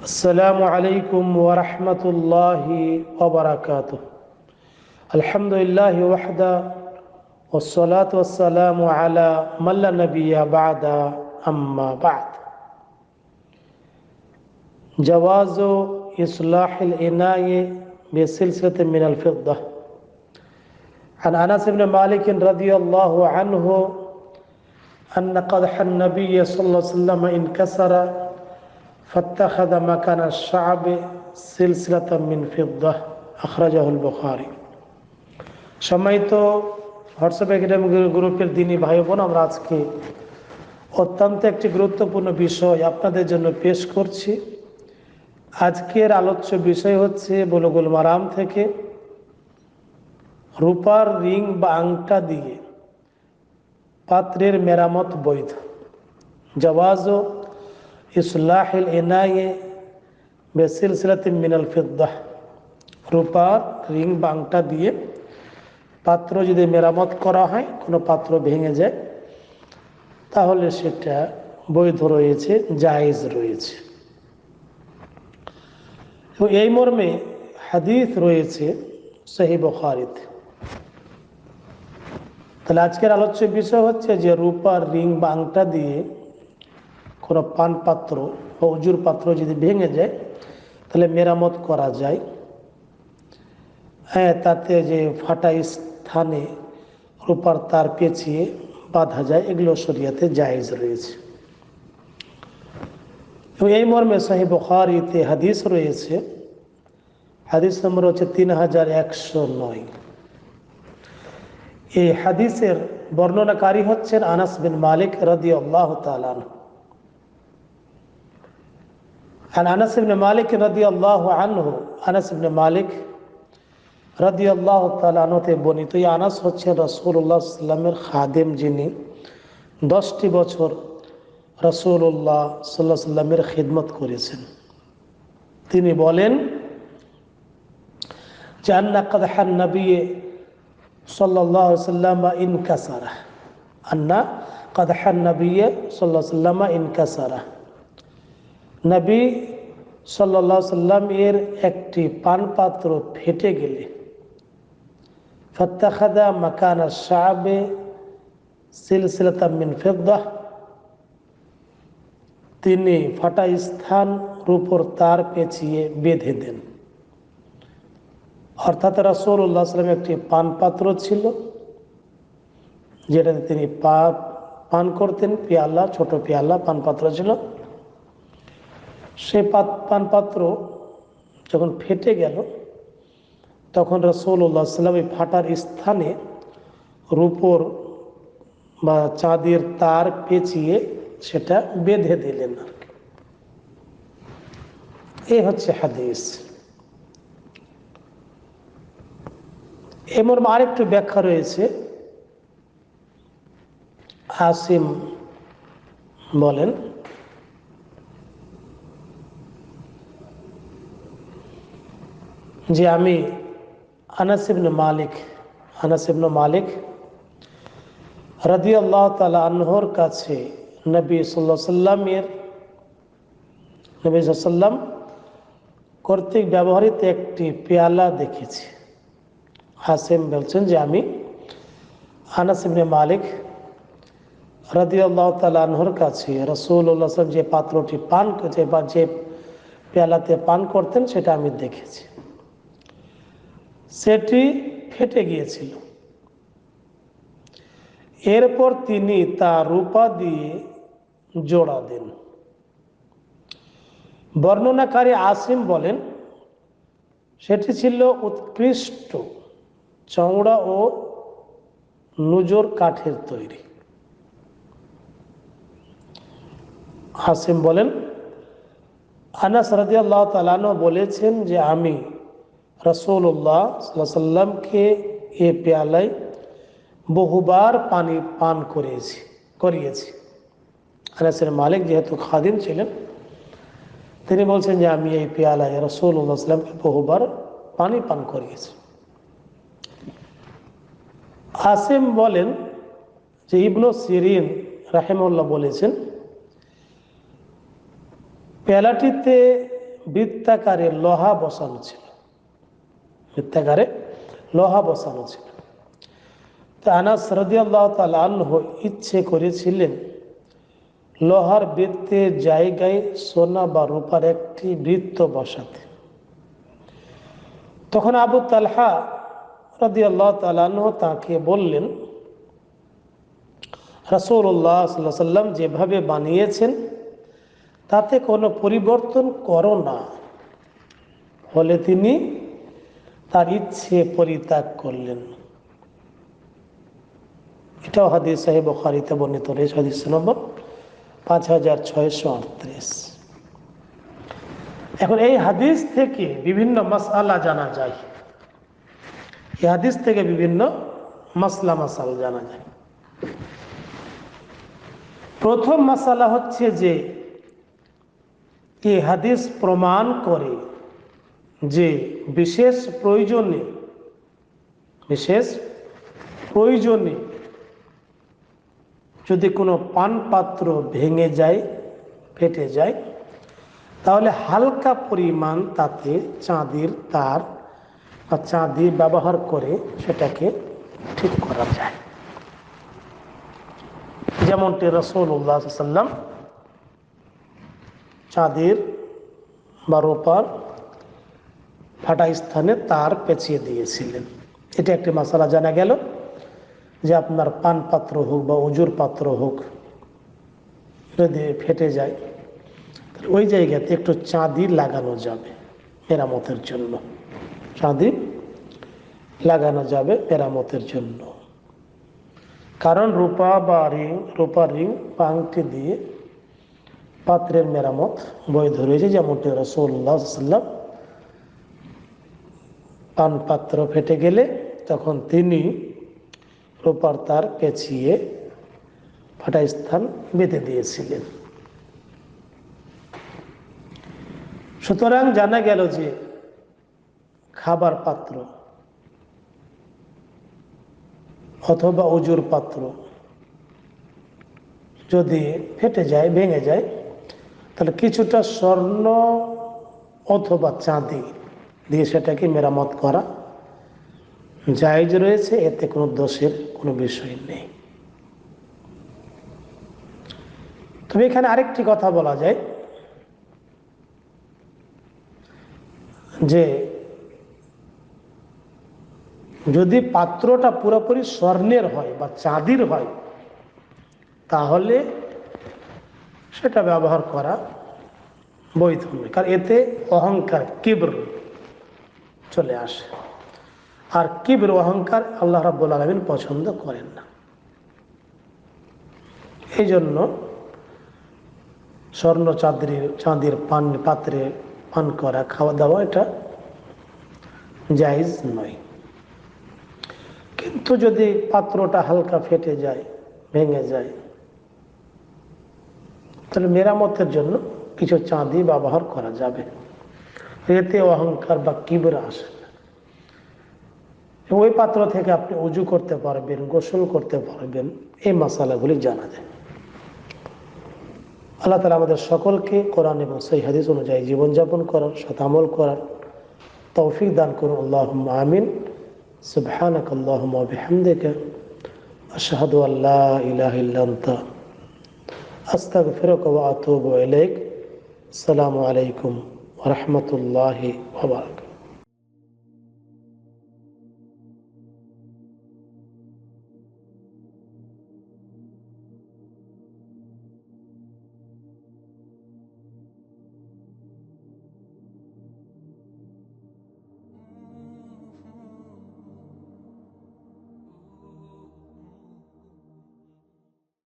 السلام عليكم ورحمة الله وبركاته. الحمد لله وحده والصلاة والسلام على من لا نبي بعد أما بعد. جواز إصلاح الإناء بسلسلة من الفضة. عن أنس بن مالك رضي الله عنه أن قدح النبي صلى الله عليه وسلم انكسر فاتخذ مكان الشعب سلسلة من فضة أخرجه البخاري. সম্মানিত WhatsApp academy গ্রুপের দিনী ভাই বোন, আমরা আজকে অত্যন্ত একটি গুরুত্বপূর্ণ বিষয় আপনাদের জন্য পেশ করছি। আজকের আলোচ্য বিষয় হচ্ছে বুলুগুল মারাম থেকে রূপার রিং বা আংটা দিয়ে পাত্রের মেরামত বৈধ। জাওয়াজু ইসলাহিল ইনায়ে বিসিলসিলাতিন মিনাল ফিদ্দাহ। রূপার রিং বা আংটা দিয়ে পাত্র যদি মেরামত করা হয়, কোনো পাত্র ভেঙে যায়, তাহলে সেটা বৈধ রয়েছে, জায়েজ রয়েছে। এই মর্মে হাদিস রয়েছে সহিহ বুখারীতে। তাহলে আজকের আলোচ্য বিষয় হচ্ছে যে রূপার রিং বা আংটা দিয়ে কোনো পান পাত্র বা উজুর পাত্র যদি ভেঙে যায় তাহলে মেরামত করা যায়। তাতে যে ফাটা স্থানে রূপার তার পেঁচিয়ে বাঁধা যায়, এগুলো শরিয়াতে জায়েজ রয়েছে। এবং এই মর্মে সহিহ বুখারীতে হাদিস রয়েছে, হাদিস নম্বর হচ্ছে 3109। এই হাদিসের বর্ণনাকারী হচ্ছেন আনাস বিন মালিক রাদিয়াল্লাহু তাআলা আনহু। عن أنس بن مالك رضي الله عنه, আনাস ইবনে মালিক রাদিয়াল্লাহু তাআলা আনহু তে বর্ণিত। এই আনাস হচ্ছেন রাসূলুল্লাহ সাল্লাল্লাহু আলাইহি ওয়াসাল্লামের খাদেম, যিনি 10টি বছর রাসূলুল্লাহ সাল্লাল্লাহু আলাইহি ওয়াসাল্লামের খিদমত করেছেন। তিনি বলেন যে আন্না কাদহান নবী সাল্লাল্লাহু আলাইহি ওয়াসাল্লাম ইনকাসারা, আন্না কাদহান নবী সাল্লাল্লাহু আলাইহি ওয়াসাল্লাম ইনকাসারা। নবী সাল্লাল্লাহু আলাইহি ওয়াসাল্লাম এর একটি পান পাত্র ফেটে গেলে ফাত্তাখাদা মাকানা শাবে সিলসিলাতাম মিন ফিদ্দাহ, তিনি ফাটা স্থান রূপোর তার পেঁচিয়ে বেঁধে দেন। অর্থাৎ রাসূলুল্লাহ সাল্লাল্লাহু আলাইহি ওয়াসাল্লাম একটি পান পাত্র ছিল, যেটাতে তিনি পান করতেন, পেয়ালা, ছোট পেয়ালা পান পাত্র ছিল। সে পান পাত্র যখন ফেটে গেল, তখন রাসূলুল্লাহ সাল্লাল্লাহু আলাইহি ওয়াসাল্লাম এই ফাটার স্থানে রূপোর বা চাঁদের তার পেঁচিয়ে সেটা বেঁধে দিলেন। এই হচ্ছে হাদিস। এমন আরেকটু ব্যাখ্যা রয়েছে। আসিম বলেন যে আমি আনাস ইবনে মালিক রাদিয়াল্লাহু তাআলা আনহুর কাছে নবী সাল্লাল্লাহু আলাইহি ওয়াসাল্লাম কর্তৃক ব্যবহৃত একটি পেয়ালা দেখেছি। হাসিম বলছেন যে আমি আনাস ইবনে মালিক রাদিয়াল্লাহু তাআলা আনহুর কাছে রাসূলুল্লাহ সাল্লাল্লাহু আলাইহি ওয়াসাল্লাম যে পাত্রটি পান করতে বা যে পেয়ালাতে পান করতেন সেটা আমি দেখেছি। সেটি ফেটে গিয়েছিল। এরপর তিনি তা রূপা দিয়ে জোড়া দেন। বর্ণনাকারী আসিম বলেন সেটি ছিল উৎকৃষ্ট চওড়া ও নুজুর কাঠের তৈরি। আসিম বলেন আনাস রাদিয়াল্লাহু তাআলা আনহু বলেছেন যে আমি রাসূলুল্লাহ সাল্লাল্লাহু আলাইহি ওয়াসাল্লামকে এ পেয়ালায় বহুবার পানি পান করিয়েছি। আনাসের মালিক যেহেতু খাদিম ছিলেন, তিনি বলছেন যে আমি এই পেয়ালায় রাসূলুল্লাহ সাল্লাল্লাহু আলাইহি ওয়াসাল্লামকে বহুবার পানি পান করিয়েছি। আসিম বলেন যে ইবনে সিরিন রাহিমাহুল্লাহ বলেছেন পেয়ালাটিতে বৃত্তাকারে লোহা বসানো ছিল, বৃত্তাকারে লোহা বসানো ছিল। তো আনাস রাদিয়াল্লাহু তাআলা আনহু ইচ্ছে করেছিলেন লোহার বৃত্তের জায়গায় সোনা বা রূপার একটি বৃত্ত বসাতে। তখন আবু তালহা রাদিয়াল্লাহু তাআলা আনহু তাকে বললেন, রাসূলুল্লাহ সাল্লাল্লাহু আলাইহি ওয়াসাল্লাম যেভাবে বানিয়েছেন তাতে কোনো পরিবর্তন করো না। ফলে তিনি তার ইচ্ছে পরিত্যাগ করলেন। এটাও হাদিস সহিহ বুখারীতে বর্ণিত রয়েছে, হাদিস নম্বর 5638। এখন এই হাদিস থেকে বিভিন্ন মাসআলা জানা যায়, এই হাদিস থেকে বিভিন্ন মাসাল জানা যায়। প্রথম মাসালা হচ্ছে যে এই হাদিস প্রমাণ করে যে বিশেষ প্রয়োজনে যদি কোনো পান পাত্র ভেঙে যায়, ফেটে যায়, তাহলে হালকা পরিমাণ তাতে চাঁদির তার বা চাঁদি ব্যবহার করে সেটাকে ঠিক করা যায়। যেমনটি রাসূলুল্লাহ সাল্লাল্লাহু আলাইহি ওয়াসাল্লাম চাঁদির বা রূপার ফাটা স্থানে তার পেঁচিয়ে দিয়েছিলেন। এটা একটি মাসালা জানা গেল যে আপনার পান পাত্র হোক বা উজুর পাত্র হোক যদি ফেটে যায়, ওই জায়গাতে একটু চাঁদি লাগানো যাবে মেরামতের জন্য, চাঁদি লাগানো যাবে মেরামতের জন্য। কারণ রূপার রিং বা আংটি দিয়ে পাত্রের মেরামত বৈধ রয়েছে। যেমনটি রাসূলুল্লাহ সাল্লাল্লাহু আলাইহি ওয়াসাল্লাম পান পাত্র ফেটে গেলে তখন তিনি রূপার তার পেঁচিয়ে ফাটা স্থান বেঁধে দিয়েছিলেন। সুতরাং জানা গেল যে খাবার পাত্র অথবা উজুর পাত্র যদি ফেটে যায়, ভেঙে যায়, তাহলে কিছুটা স্বর্ণ অথবা চাঁদি দিয়ে সেটাকে মেরামত করা জায়েজ রয়েছে, এতে কোনো দোষের কোনো বিষয় নেই। তবে এখানে আরেকটি কথা বলা যায় যে যদি পাত্রটা পুরোপুরি স্বর্ণের হয় বা চাঁদির হয় তাহলে সেটা ব্যবহার করা বৈধ নয়, কারণ এতে অহংকার, কিবর চলে আসে। আর কিবর, অহংকার আল্লাহ রাব্বুল আলামিন পছন্দ করেন না। এই জন্য স্বর্ণ চাঁদির পাত্রে পান করা, খাওয়া দাওয়া এটা জায়েজ নয়। কিন্তু যদি পাত্রটা হালকা ফেটে যায়, ভেঙে যায়, তাহলে মেরামতের জন্য কিছু চাঁদি ব্যবহার করা যাবে, এতে অহংকার বা কিবর আসে না। ওই পাত্র থেকে আপনি উজু করতে পারবেন, গোসল করতে পারবেন, এই মাসালাগুলি জানা যায়। আল্লাহ তাআলা আমাদের সকলকে কোরআন এবং সহিহ হাদিস অনুযায়ী জীবনযাপন করার, সৎ আমল করার তৌফিক দান করুন। আল্লাহুম্মা আমিন। সুবহানাকা আল্লাহুম্মা ওয়া বিহামদিকা আশহাদু আল্লা ইলাহা ইল্লা আনতা আস্তাগফিরুকা ওয়া আতুবু ইলাইক। আসসালামু আলাইকুম ওয়া রাহমাতুল্লাহি ওয়া বারাকাতুহু।